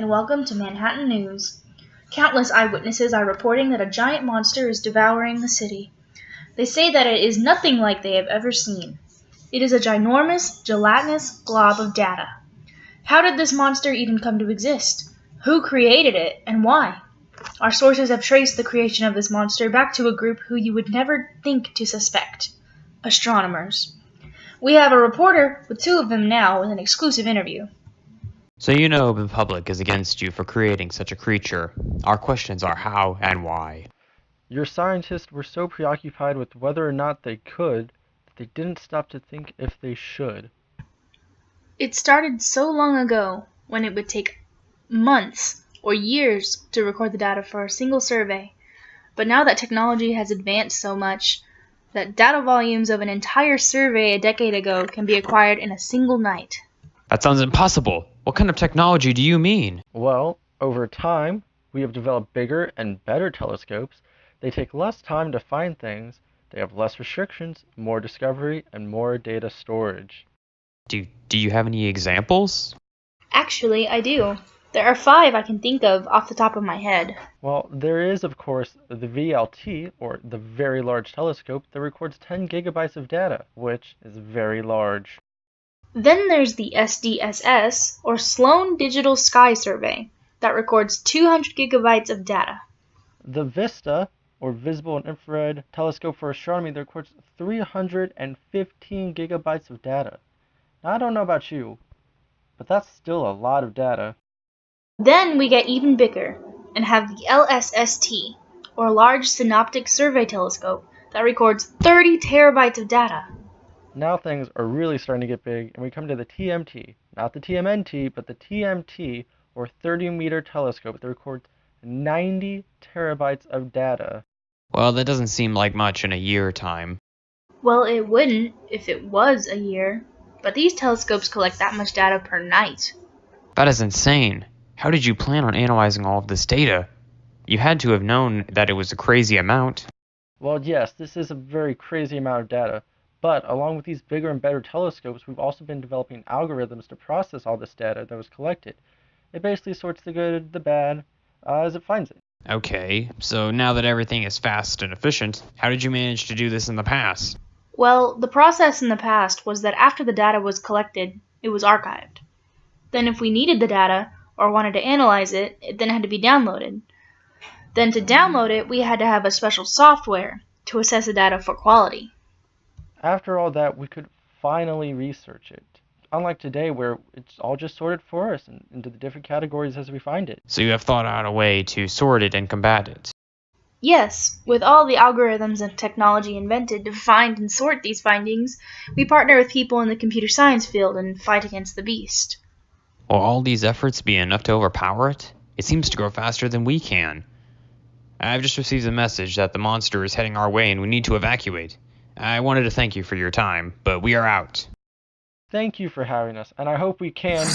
and welcome to Manhattan News. Countless eyewitnesses are reporting that a giant monster is devouring the city. They say that it is nothing like they have ever seen. It is a ginormous, gelatinous glob of data. How did this monster even come to exist? Who created it, and why? Our sources have traced the creation of this monster back to a group who you would never think to suspect: astronomers. We have a reporter with two of them now with an exclusive interview. So you know the public is against you for creating such a creature. Our questions are how and why. Your scientists were so preoccupied with whether or not they could that they didn't stop to think if they should. It started so long ago when it would take months or years to record the data for a single survey. But now that technology has advanced so much that data volumes of an entire survey a decade ago can be acquired in a single night. That sounds impossible. What kind of technology do you mean? Well, over time, we have developed bigger and better telescopes. They take less time to find things, they have less restrictions, more discovery, and more data storage. Do you have any examples? Actually, I do. There are 5 I can think of off the top of my head. Well, there is, of course, the VLT, or the Very Large Telescope, that records 10 gigabytes of data, which is very large. Then there's the SDSS, or Sloan Digital Sky Survey, that records 200 gigabytes of data. The VISTA, or Visible and Infrared Telescope for Astronomy, that records 315 gigabytes of data. Now, I don't know about you, but that's still a lot of data. Then we get even bigger and have the LSST, or Large Synoptic Survey Telescope, that records 30 terabytes of data. Now things are really starting to get big, and we come to the TMT. Not the TMNT, but the TMT, or 30-meter telescope, that records 90 terabytes of data. Well, that doesn't seem like much in a year time. Well, it wouldn't if it was a year, but these telescopes collect that much data per night. That is insane. How did you plan on analyzing all of this data? You had to have known that it was a crazy amount. Well, yes, this is a very crazy amount of data, but along with these bigger and better telescopes, we've also been developing algorithms to process all this data that was collected. It basically sorts the good, the bad, as it finds it. Okay, so now that everything is fast and efficient, how did you manage to do this in the past? Well, the process in the past was that after the data was collected, it was archived. Then if we needed the data, or wanted to analyze it, it then had to be downloaded. Then to download it, we had to have a special software to assess the data for quality. After all that, we could finally research it. Unlike today, where it's all just sorted for us into the different categories as we find it. So you have thought out a way to sort it and combat it. Yes, with all the algorithms and technology invented to find and sort these findings, we partner with people in the computer science field and fight against the beast. Will all these efforts be enough to overpower it? It seems to grow faster than we can. I've just received a message that the monster is heading our way and we need to evacuate. I wanted to thank you for your time, but we are out. Thank you for having us, and I hope we can...